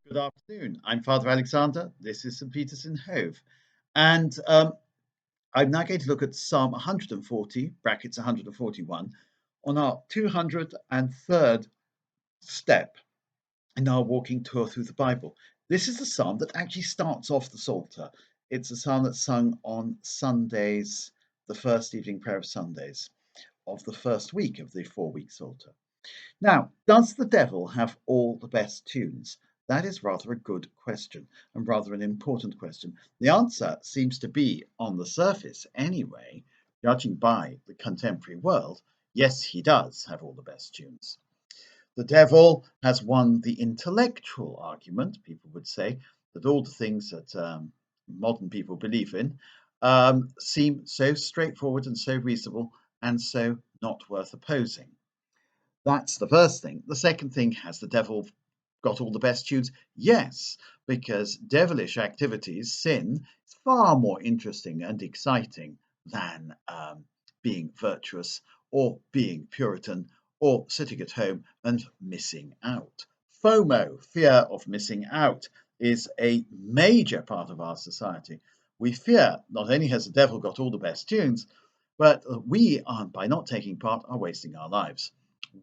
Good afternoon. I'm Father Alexander. This is St. Peter's in Hove. And I'm now going to look at Psalm 140, brackets 141, on our 203rd step in our walking tour through the Bible. This is the psalm that actually starts off the Psalter. It's a psalm that's sung on Sundays, the first evening prayer of Sundays of the first week of the 4-week Psalter. Now, does the devil have all the best tunes? That is rather a good question and rather an important question. The answer seems to be, on the surface anyway, judging by the contemporary world, yes, he does have all the best tunes. The devil has won the intellectual argument, people would say, that all the things that modern people believe in seem so straightforward and so reasonable and so not worth opposing. That's the first thing. The second thing, has the devil got all the best tunes? Yes, because devilish activities, sin, is far more interesting and exciting than being virtuous or being Puritan or sitting at home and missing out. FOMO, fear of missing out, is a major part of our society. We fear not only has the devil got all the best tunes, but we are, by not taking part, are wasting our lives.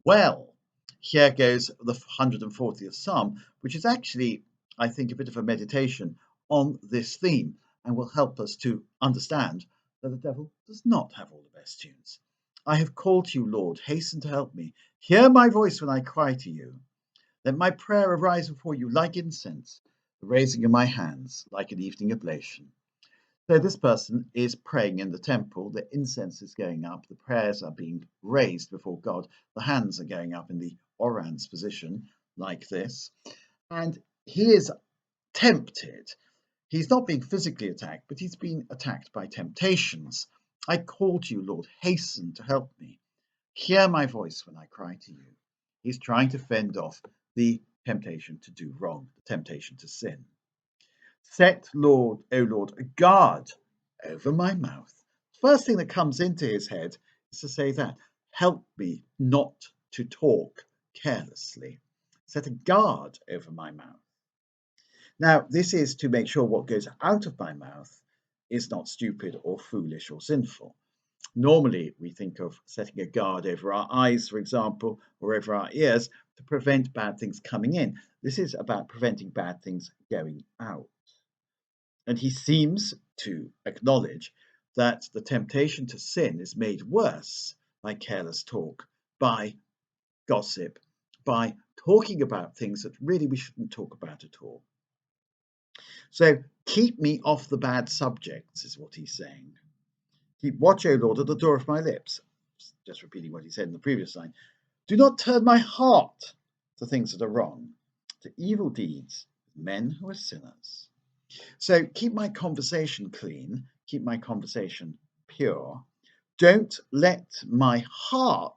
Well, here goes the 140th Psalm, which is actually, I think, a bit of a meditation on this theme and will help us to understand that the devil does not have all the best tunes. I have called to you, Lord, hasten to help me. Hear my voice when I cry to you. Let my prayer arise before you like incense, the raising of my hands like an evening oblation. So this person is praying in the temple, the incense is going up, the prayers are being raised before God, the hands are going up in the orans position, like this, and he is tempted. He's not being physically attacked, but he's being attacked by temptations. I call to you, Lord, hasten to help me. Hear my voice when I cry to you. He's trying to fend off the temptation to do wrong, the temptation to sin. Set, Lord, O Lord, a guard over my mouth. First thing that comes into his head is to say that. Help me not to talk carelessly. Set a guard over my mouth. Now, this is to make sure what goes out of my mouth is not stupid or foolish or sinful. Normally, we think of setting a guard over our eyes, for example, or over our ears to prevent bad things coming in. This is about preventing bad things going out. And he seems to acknowledge that the temptation to sin is made worse by careless talk, by gossip, by talking about things that really we shouldn't talk about at all. So keep me off the bad subjects, is what he's saying. Keep watch, O Lord, at the door of my lips. Just repeating what he said in the previous line. Do not turn my heart to things that are wrong, to evil deeds, men who are sinners. So keep my conversation clean, keep my conversation pure. Don't let my heart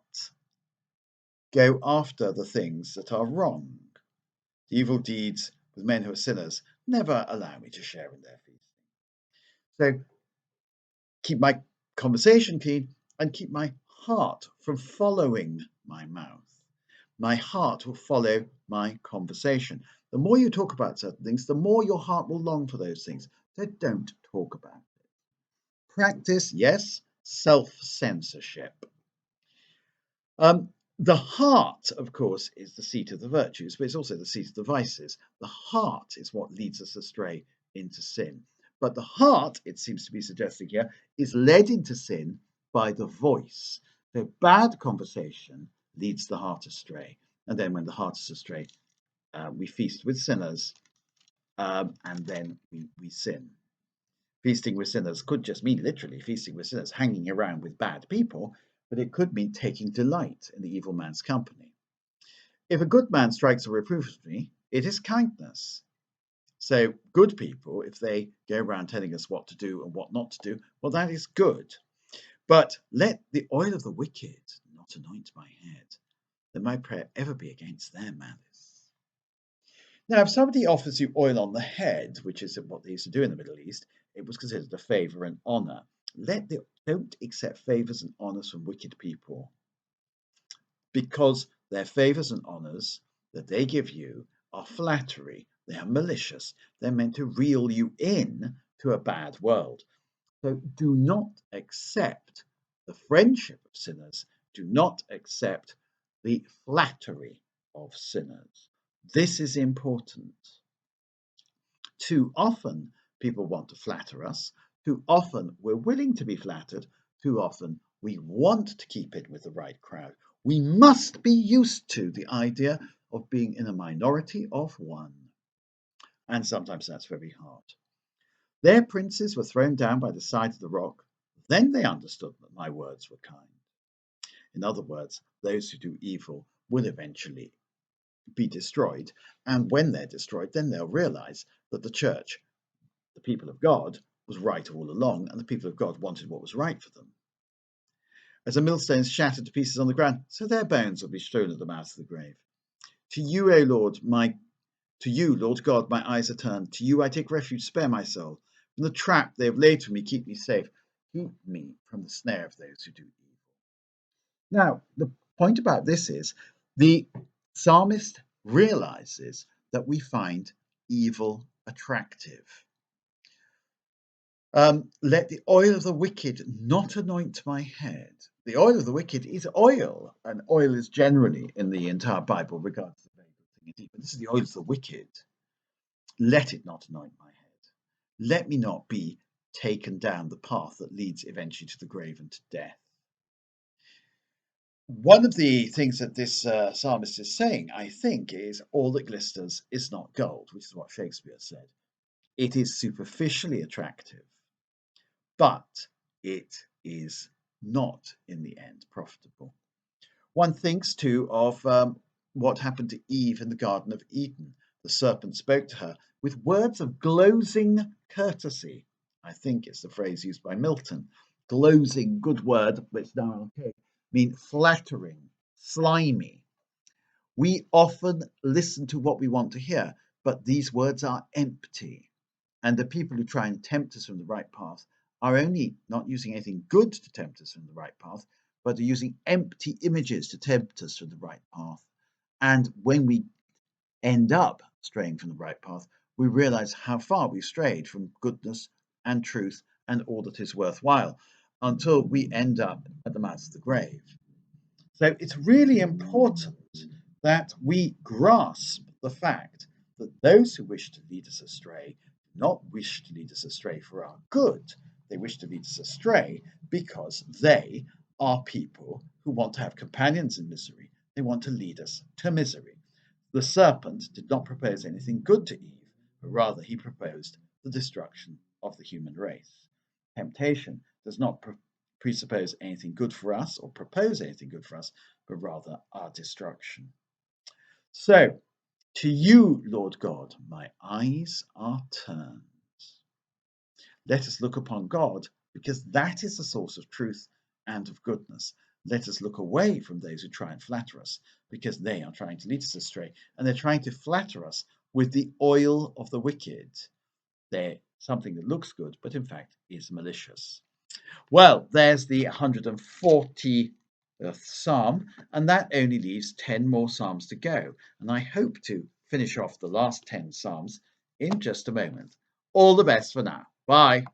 go after the things that are wrong. Evil deeds with men who are sinners, never allow me to share in their feasting. So keep my conversation clean and keep my heart from following my mouth. My heart will follow my conversation. The more you talk about certain things, the more your heart will long for those things. So don't talk about it. Practice, yes, self-censorship. The heart, of course, is the seat of the virtues, but it's also the seat of the vices. The heart is what leads us astray into sin. But the heart, it seems to be suggesting here, is led into sin by the voice. So bad conversation leads the heart astray. And then when the heart is astray, we feast with sinners, and then we sin. Feasting with sinners could just mean literally feasting with sinners, hanging around with bad people, but it could mean taking delight in the evil man's company. If a good man strikes a reproof at me, it is kindness. So good people, if they go around telling us what to do and what not to do, well, that is good. But let the oil of the wicked not anoint my head, that my prayer ever be against their malice. Now, if somebody offers you oil on the head, which is what they used to do in the Middle East, it was considered a favour and honour. Don't accept favours and honours from wicked people, because their favours and honours that they give you are flattery. They are malicious. They're meant to reel you in to a bad world. So do not accept the friendship of sinners. Do not accept the flattery of sinners. This is important. Too often people want to flatter us. Too often we're willing to be flattered. Too often we want to keep it with the right crowd. We must be used to the idea of being in a minority of one. And sometimes that's very hard. Their princes were thrown down by the side of the rock. Then they understood that my words were kind. In other words, those who do evil will eventually be destroyed. And when they're destroyed, then they'll realize that the church, the people of God, was right all along, and the people of God wanted what was right for them. As a millstone is shattered to pieces on the ground, so their bones will be strewn at the mouth of the grave. To you, O Lord, to you, Lord God, my eyes are turned. To you I take refuge, spare my soul. From the trap they have laid for me, keep me safe. Keep me from the snare of those who do evil. Now, the point about this is the psalmist realizes that we find evil attractive. Let the oil of the wicked not anoint my head. The oil of the wicked is oil, and oil is generally in the entire Bible regarded as a very good thing indeed. But this is the oil of the wicked. Let it not anoint my head. Let me not be taken down the path that leads eventually to the grave and to death. One of the things that this psalmist is saying, I think, is all that glisters is not gold, which is what Shakespeare said. It is superficially attractive, but it is not, in the end, profitable. One thinks, too, of what happened to Eve in the Garden of Eden. The serpent spoke to her with words of glozing courtesy. I think it's the phrase used by Milton. Glozing, good word, but it's now okay. Mean flattering, slimy. We often listen to what we want to hear, but these words are empty. And the people who try and tempt us from the right path are only not using anything good to tempt us from the right path, but are using empty images to tempt us from the right path. And when we end up straying from the right path, we realize how far we've strayed from goodness and truth and all that is worthwhile until we end up at the mouth of the grave. So it's really important that we grasp the fact that those who wish to lead us astray do not wish to lead us astray for our good. They wish to lead us astray because they are people who want to have companions in misery. They want to lead us to misery. The serpent did not propose anything good to Eve, but rather he proposed the destruction of the human race. Temptation does not presuppose anything good for us or propose anything good for us, but rather our destruction. So, to you, Lord God, my eyes are turned. Let us look upon God, because that is the source of truth and of goodness. Let us look away from those who try and flatter us, because they are trying to lead us astray, and they're trying to flatter us with the oil of the wicked. They're something that looks good, but in fact is malicious. Well, there's the 140th Psalm, and that only leaves 10 more Psalms to go. And I hope to finish off the last 10 Psalms in just a moment. All the best for now. Bye.